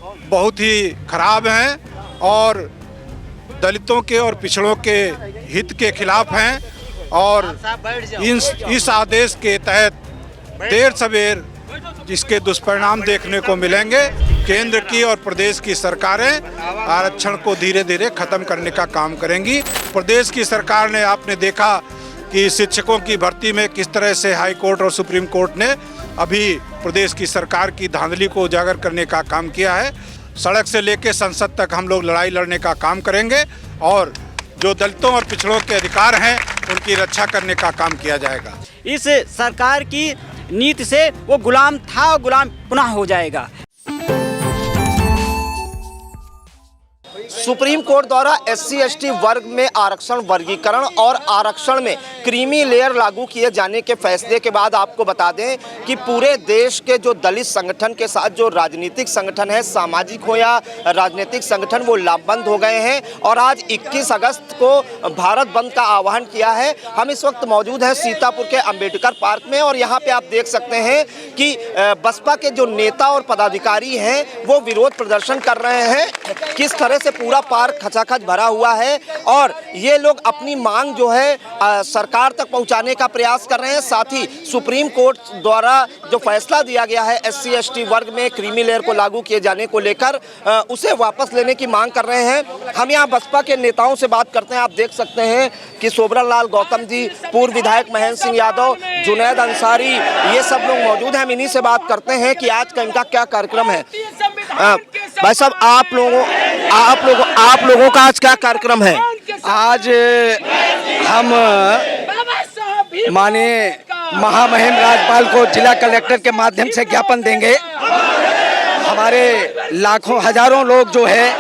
बहुत ही खराब हैं और दलितों के और पिछड़ों के हित के खिलाफ हैं और इस आदेश के तहत देर सवेर जिसके दुष्परिणाम देखने को मिलेंगे। केंद्र की और प्रदेश की सरकारें आरक्षण को धीरे धीरे खत्म करने का काम करेंगी। प्रदेश की सरकार ने आपने देखा कि शिक्षकों की भर्ती में किस तरह से हाई कोर्ट और सुप्रीम कोर्ट ने अभी प्रदेश की सरकार की धांधली को उजागर करने का काम किया है। सड़क से लेकर संसद तक हम लोग लड़ाई लड़ने का काम करेंगे और जो दलितों और पिछड़ों के अधिकार हैं उनकी रक्षा करने का काम किया जाएगा। इस सरकार की नीति से वो गुलाम था, गुलाम पुनः हो जाएगा। सुप्रीम कोर्ट द्वारा SC/ST वर्ग में आरक्षण वर्गीकरण और आरक्षण में क्रीमी लेयर लागू किए जाने के फैसले के बाद आपको बता दें कि पूरे देश के जो दलित संगठन के साथ जो राजनीतिक संगठन है, सामाजिक हो या राजनीतिक संगठन, वो लामबंद हो गए हैं और आज 21 अगस्त को भारत बंद का आह्वान किया है। हम इस वक्त मौजूद हैं सीतापुर के अंबेडकर पार्क में और यहाँ पे आप देख सकते हैं कि बसपा के जो नेता और पदाधिकारी हैं वो विरोध प्रदर्शन कर रहे हैं। किस तरह से पूरा पार्क खचाखच भरा हुआ है और ये लोग अपनी मांग जो है सरकार तक पहुंचाने का प्रयास कर रहे हैं। साथ ही सुप्रीम कोर्ट द्वारा जो फैसला दिया गया है SC/ST वर्ग में क्रीमी लेयर को लागू किए जाने को लेकर उसे वापस लेने की मांग कर रहे हैं। हम यहाँ बसपा के नेताओं से बात करते हैं। आप देख सकते हैं कि सोबरन लाल गौतम जी, पूर्व विधायक महेंद्र सिंह यादव, जुनैद अंसारी, ये सब लोग मौजूद हैं। हम इन्हीं से बात करते हैं कि आज का इनका क्या कार्यक्रम है। भाई साहब, आप लोगों का आज क्या कार्यक्रम है? आज हम माननीय महामहिम राज्यपाल को जिला कलेक्टर के माध्यम से ज्ञापन देंगे। हमारे लाखों हजारों लोग जो है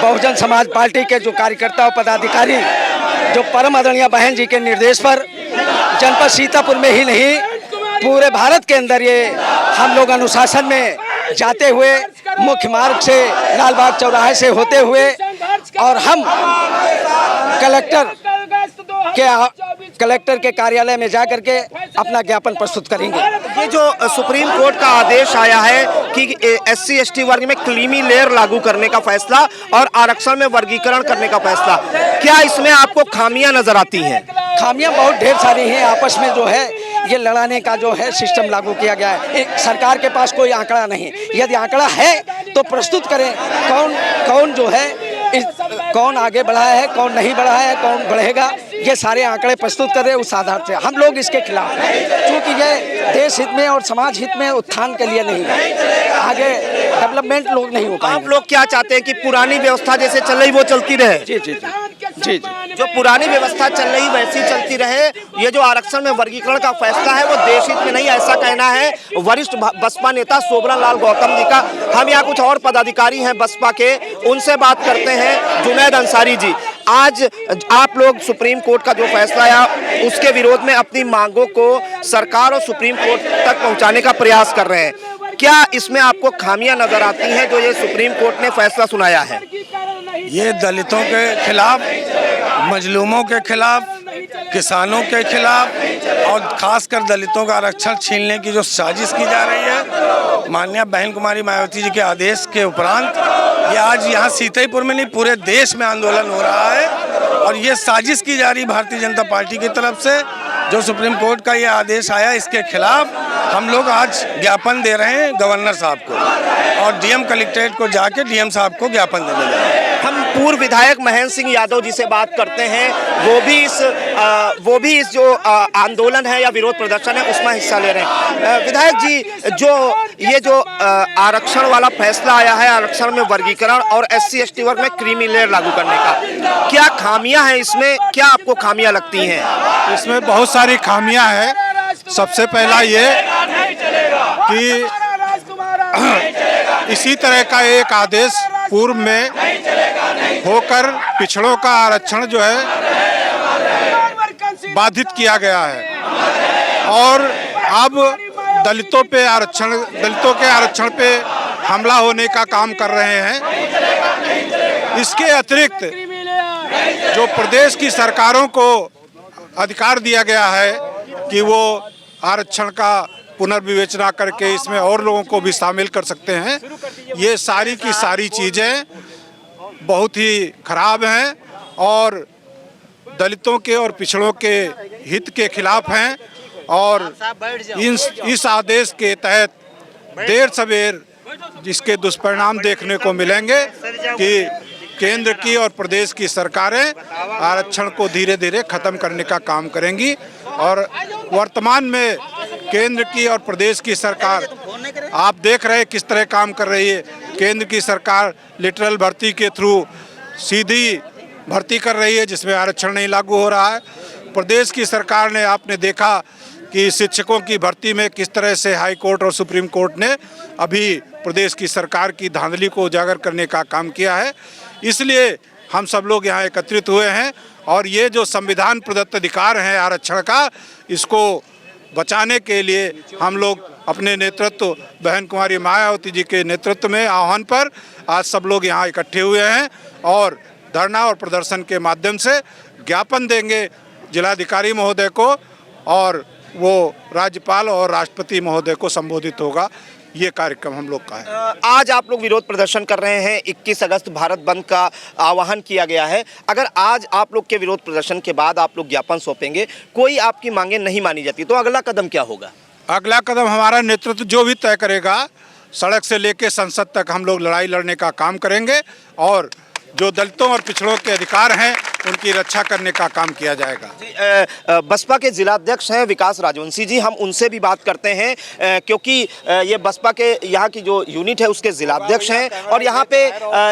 बहुजन समाज पार्टी के जो कार्यकर्ता और पदाधिकारी जो परम आदरणीय बहन जी के निर्देश पर जनपद सीतापुर में ही नहीं पूरे भारत के अंदर ये हम लोग अनुशासन में जाते हुए मुख्य मार्ग से लालबाग चौराहे से होते हुए और हम कलेक्टर के कार्यालय में जाकर के अपना ज्ञापन प्रस्तुत करेंगे। ये जो सुप्रीम कोर्ट का आदेश आया है कि SC/ST वर्ग में क्रीमी लेयर लागू करने का फैसला और आरक्षण में वर्गीकरण करने का फैसला, क्या इसमें आपको खामियां नजर आती हैं? खामियां बहुत ढेर सारी हैं। आपस में जो है ये लड़ाने का जो है सिस्टम लागू किया गया है। सरकार के पास कोई आंकड़ा नहीं। यदि आंकड़ा है तो प्रस्तुत करें, कौन जो है कौन आगे बढ़ा है, कौन नहीं बढ़ा है, कौन बढ़ेगा, ये सारे आंकड़े प्रस्तुत कर रहे हैं। उस आधार से हम लोग इसके खिलाफ हैं क्योंकि ये देश हित में और समाज हित में उत्थान के लिए नहीं है, आगे डेवलपमेंट लोग नहीं हो पाएंगे। आप लोग क्या चाहते हैं कि पुरानी व्यवस्था जैसे चल रही वो चलती रहे? जी जी जी जी जो पुरानी व्यवस्था चल रही वैसी चलती रहे। ये जो आरक्षण में वर्गीकरण का फैसला है वो देश हित में नहीं, ऐसा कहना है वरिष्ठ बसपा नेता सोबरन लाल गौतम जी का। हम यहाँ कुछ और पदाधिकारी हैं बसपा के, उनसे बात करते हैं। जुनैद अंसारी जी, आज आप लोग सुप्रीम कोर्ट का जो फैसला आया उसके विरोध में अपनी मांगों को सरकार और सुप्रीम कोर्ट तक पहुंचाने का प्रयास कर रहे हैं, क्या इसमें आपको खामियां नजर आती हैं जो ये सुप्रीम कोर्ट ने फैसला सुनाया है? ये दलितों के खिलाफ, मजलूमों के खिलाफ, किसानों के खिलाफ और खासकर दलितों का आरक्षण छीनने की जो साजिश की जा रही है माननीय बहन कुमारी मायावती जी के आदेश के उपरांत ये आज यहाँ सीतापुर में नहीं पूरे देश में आंदोलन हो रहा है और ये साजिश की जा रही भारतीय जनता पार्टी की तरफ से। जो सुप्रीम कोर्ट का ये आदेश आया इसके खिलाफ हम लोग आज ज्ञापन दे रहे हैं गवर्नर साहब को और DM कलेक्ट्रेट को जाके DM साहब को ज्ञापन देने जा रहे हैं। हम पूर्व विधायक महेंद्र सिंह यादव जी से बात करते हैं। वो भी इस जो आंदोलन है या विरोध प्रदर्शन है उसमें हिस्सा ले रहे हैं। विधायक जी, ये जो आरक्षण वाला फैसला आया है, आरक्षण में वर्गीकरण और SC/ST वर्ग में क्रीमी लेयर लागू करने का, क्या खामियां हैं इसमें? क्या आपको खामियां लगती हैं? इसमें बहुत सारी खामियां हैं। सबसे पहला ये कि इसी तरह का एक आदेश पूर्व में होकर पिछड़ों का आरक्षण जो है बाधित किया गया है और अब दलितों के आरक्षण पे हमला होने का काम कर रहे हैं। इसके अतिरिक्त जो प्रदेश की सरकारों को अधिकार दिया गया है कि वो आरक्षण का पुनर्विवेचना करके इसमें और लोगों को भी शामिल कर सकते हैं। ये सारी की सारी चीज़ें बहुत ही खराब हैं और दलितों के और पिछड़ों के हित के खिलाफ हैं और इस आदेश के तहत देर सवेर जिसके दुष्परिणाम देखने को मिलेंगे कि केंद्र की और प्रदेश की सरकारें आरक्षण को धीरे धीरे खत्म करने का काम करेंगी। और वर्तमान में केंद्र की और प्रदेश की सरकार आप देख रहे हैं किस तरह काम कर रही है। केंद्र की सरकार लिटरल भर्ती के थ्रू सीधी भर्ती कर रही है जिसमें आरक्षण नहीं लागू हो रहा है। प्रदेश की सरकार ने आपने देखा कि शिक्षकों की भर्ती में किस तरह से हाई कोर्ट और सुप्रीम कोर्ट ने अभी प्रदेश की सरकार की धांधली को उजागर करने का काम किया है। इसलिए हम सब लोग यहाँ एकत्रित हुए हैं और ये जो संविधान प्रदत्त अधिकार है आरक्षण का, इसको बचाने के लिए हम लोग अपने नेतृत्व बहन कुमारी मायावती जी के नेतृत्व में आह्वान पर आज सब लोग यहाँ इकट्ठे हुए हैं और धरना और प्रदर्शन के माध्यम से ज्ञापन देंगे जिलाधिकारी महोदय को और वो राज्यपाल और राष्ट्रपति महोदय को संबोधित होगा। ये कार्यक्रम हम लोग का है। आज आप लोग विरोध प्रदर्शन कर रहे हैं, 21 अगस्त भारत बंद का आह्वान किया गया है। अगर आज आप लोग के विरोध प्रदर्शन के बाद आप लोग ज्ञापन सौंपेंगे, कोई आपकी मांगे नहीं मानी जाती, तो अगला कदम क्या होगा? अगला कदम हमारा नेतृत्व जो भी तय करेगा, सड़क से लेकर संसद तक हम लोग लड़ाई लड़ने का काम करेंगे और जो दलितों और पिछड़ों के अधिकार हैं उनकी रक्षा करने का काम किया जाएगा। बसपा के जिलाध्यक्ष हैं विकास राजवंशी जी, हम उनसे भी बात करते हैं क्योंकि ये बसपा के यहाँ की जो यूनिट है उसके जिलाध्यक्ष हैं और यहाँ पे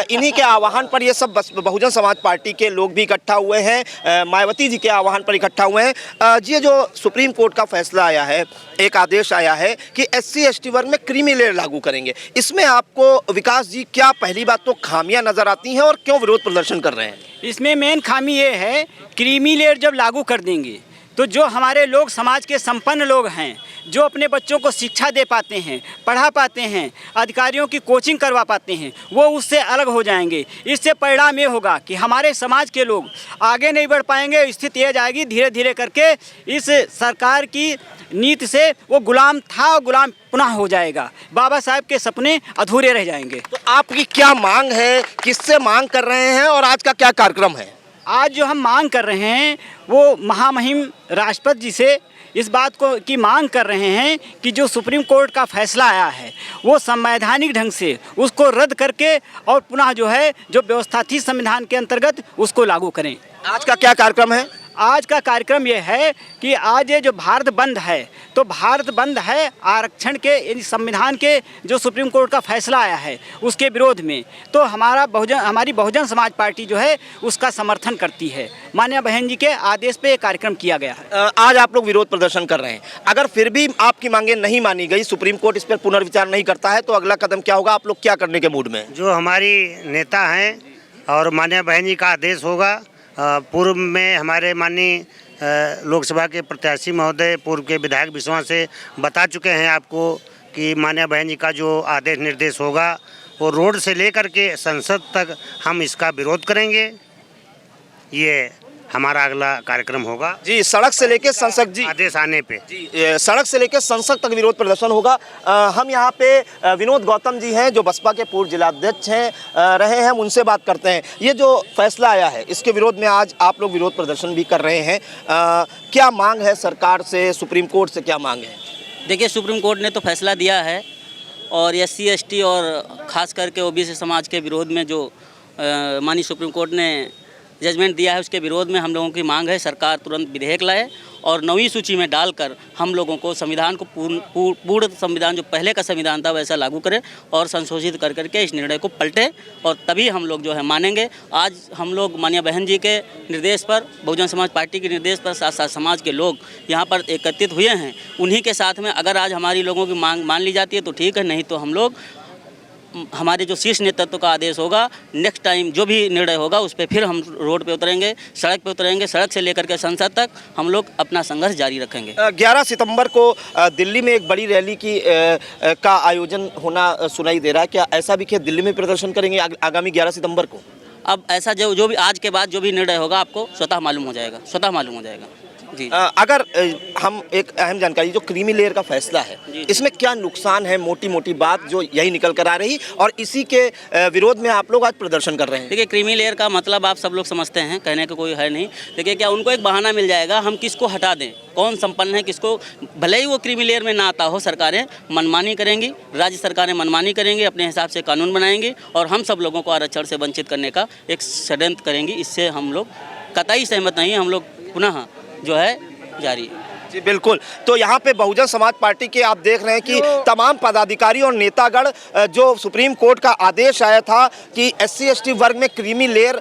इन्हीं के आह्वान पर ये सब बहुजन समाज पार्टी के लोग भी इकट्ठा हुए हैं, मायावती जी के आह्वान पर इकट्ठा हुए हैं। ये जो सुप्रीम कोर्ट का फैसला आया है, एक आदेश आया है कि SC/ST वर्ग में क्रीमी लेयर लागू करेंगे, इसमें आपको विकास जी क्या पहली बात तो खामियां नजर आती हैं और क्यों विरोध प्रदर्शन कर रहे हैं? इसमें मेन खामी ये है, क्रीमी लेयर जब लागू कर देंगे तो जो हमारे लोग समाज के संपन्न लोग हैं, जो अपने बच्चों को शिक्षा दे पाते हैं, पढ़ा पाते हैं, अधिकारियों की कोचिंग करवा पाते हैं, वो उससे अलग हो जाएंगे। इससे परिणाम ये होगा कि हमारे समाज के लोग आगे नहीं बढ़ पाएंगे। स्थिति ये जाएगी धीरे धीरे करके इस सरकार की नीति से वो गुलाम था और गुलाम पुनः हो जाएगा। बाबा साहब के सपने अधूरे रह जाएंगे। तो आपकी क्या मांग है, किससे मांग कर रहे हैं और आज का क्या कार्यक्रम है? आज जो हम मांग कर रहे हैं वो महामहिम राष्ट्रपति जी से इस बात को की मांग कर रहे हैं कि जो सुप्रीम कोर्ट का फैसला आया है वो संवैधानिक ढंग से उसको रद्द करके और पुनः जो है जो व्यवस्था थी संविधान के अंतर्गत उसको लागू करें। आज का क्या कार्यक्रम है? आज का कार्यक्रम ये है कि आज ये जो भारत बंद है, तो भारत बंद है आरक्षण के संविधान के जो सुप्रीम कोर्ट का फैसला आया है उसके विरोध में। तो हमारी बहुजन समाज पार्टी जो है उसका समर्थन करती है। माननीय बहन जी के आदेश पे ये कार्यक्रम किया गया है। आज आप लोग विरोध प्रदर्शन कर रहे हैं, अगर फिर भी आपकी मांगे नहीं मानी गई, सुप्रीम कोर्ट इस पर पुनर्विचार नहीं करता है, तो अगला कदम क्या होगा? आप लोग क्या करने के मूड में? जो हमारी नेता हैं और माननीय बहन जी का आदेश होगा। पूर्व में हमारे माननीय लोकसभा के प्रत्याशी महोदय पूर्व के विधायक विश्वास से बता चुके हैं आपको कि माननीय बहन जी का जो आदेश निर्देश होगा वो रोड से लेकर के संसद तक हम इसका विरोध करेंगे। ये हमारा अगला कार्यक्रम होगा जी। सड़क से लेकर संसद जी आदेश आने पे जी, सड़क से लेकर संसद तक विरोध प्रदर्शन होगा। हम यहाँ पे विनोद गौतम जी हैं जो बसपा के पूर्व जिलाध्यक्ष हैं रहे हैं, उनसे बात करते हैं। ये जो फैसला आया है इसके विरोध में आज आप लोग विरोध प्रदर्शन भी कर रहे हैं, क्या मांग है सरकार से, सुप्रीम कोर्ट से क्या मांग है? देखिए, सुप्रीम कोर्ट ने तो फैसला दिया है और SC/ST और ख़ास करके OBC समाज के विरोध में जो माननीय सुप्रीम कोर्ट ने जजमेंट दिया है उसके विरोध में हम लोगों की मांग है सरकार तुरंत विधेयक लाए और 9वीं सूची में डालकर हम लोगों को संविधान को पूर्ण संविधान जो पहले का संविधान था वैसा लागू करे और संशोधित कर करके इस निर्णय को पलटे और तभी हम लोग जो है मानेंगे। आज हम लोग माननीय बहन जी के निर्देश पर, बहुजन समाज पार्टी के निर्देश पर साथ साथ समाज के लोग यहाँ पर एकत्रित हुए हैं। उन्हीं के साथ में अगर आज हमारी लोगों की मांग मान ली जाती है तो ठीक है, नहीं तो हम लोग हमारे जो शीर्ष नेतृत्व का आदेश होगा, नेक्स्ट टाइम जो भी निर्णय होगा उस पर फिर हम रोड पे उतरेंगे, सड़क पे उतरेंगे। सड़क से लेकर के संसद तक हम लोग अपना संघर्ष जारी रखेंगे। 11 सितंबर को दिल्ली में एक बड़ी रैली का आयोजन होना सुनाई दे रहा है, क्या ऐसा भी कि दिल्ली में प्रदर्शन करेंगे आगामी 11 सितंबर को? अब ऐसा जो भी आज के बाद जो भी निर्णय होगा आपको स्वतः मालूम हो जाएगा, स्वतः मालूम हो जाएगा। जी। अगर हम एक अहम जानकारी, जो क्रीमी लेयर का फैसला है, जी। इसमें क्या नुकसान है, मोटी मोटी बात जो यही निकल कर आ रही, और इसी के विरोध में आप लोग आज प्रदर्शन कर रहे हैं। देखिए, क्रीमी लेयर का मतलब आप सब लोग समझते हैं, कहने का कोई है नहीं। देखिए, क्या उनको एक बहाना मिल जाएगा, हम किसको हटा दें, कौन संपन्न है, किसको, भले ही वो क्रीमी लेयर में ना आता हो, सरकारें मनमानी करेंगी, राज्य सरकारें मनमानी करेंगी, अपने हिसाब से कानून बनाएंगी और हम सब लोगों को आरक्षण से वंचित करने का एक षड्यंत्र करेंगी। इससे हम लोग कतई सहमत नहीं, हम लोग पुनः जो है जारी है। जी बिल्कुल। तो यहाँ पे बहुजन समाज पार्टी के आप देख रहे हैं कि तमाम पदाधिकारी और नेतागण, जो सुप्रीम कोर्ट का आदेश आया था कि SC ST वर्ग में क्रीमी लेयर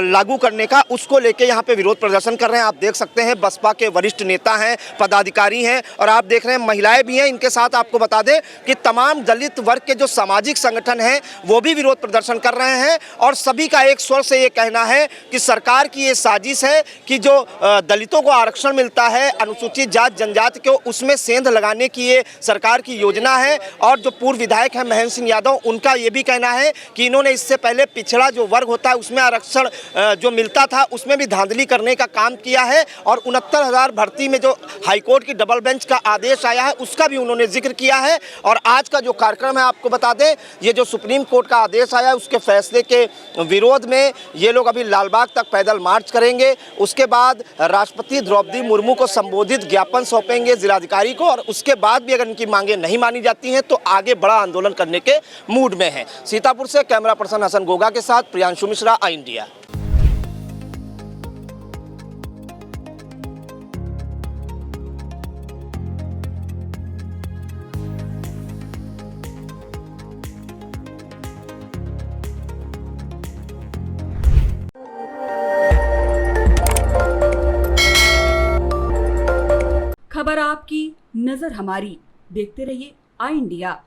लागू करने का, उसको लेके यहाँ पे विरोध प्रदर्शन कर रहे हैं। आप देख सकते हैं बसपा के वरिष्ठ नेता हैं, पदाधिकारी हैं, और आप देख रहे हैं महिलाएं भी हैं। इनके साथ आपको बता दें कि तमाम दलित वर्ग के जो सामाजिक संगठन हैं वो भी विरोध प्रदर्शन कर रहे हैं, और सभी का एक स्वर से ये कहना है कि सरकार की ये साजिश है कि जो दलितों को आरक्षण मिलता है, अनुसूचित जात जनजाति को, उसमें सेंध लगाने की ये सरकार की योजना है। और जो पूर्व विधायक हैं महेंद्र सिंह यादव, उनका ये भी कहना है कि इन्होंने इससे पहले पिछड़ा जो वर्ग होता है उसमें आरक्षण जो मिलता था उसमें भी धांधली करने का काम किया है, और 69,000 भर्ती में जो हाईकोर्ट की डबल बेंच का आदेश आया है उसका भी उन्होंने जिक्र किया है। और आज का जो कार्यक्रम है, आपको बता दें, ये जो सुप्रीम कोर्ट का आदेश आया है उसके फैसले के विरोध में ये लोग अभी लालबाग तक पैदल मार्च करेंगे। उसके बाद राष्ट्रपति द्रौपदी मुर्मू को संबोधित ज्ञापन सौंपेंगे जिलाधिकारी को, और उसके बाद भी अगर इनकी मांगे नहीं मानी जाती हैं तो आगे बड़ा आंदोलन करने के मूड में है। सीतापुर से कैमरा पर्सन हसन गोगा के साथ प्रियांशु मिश्रा, आई इंडिया। खबर आपकी, नजर हमारी। देखते रहिए आई इंडिया।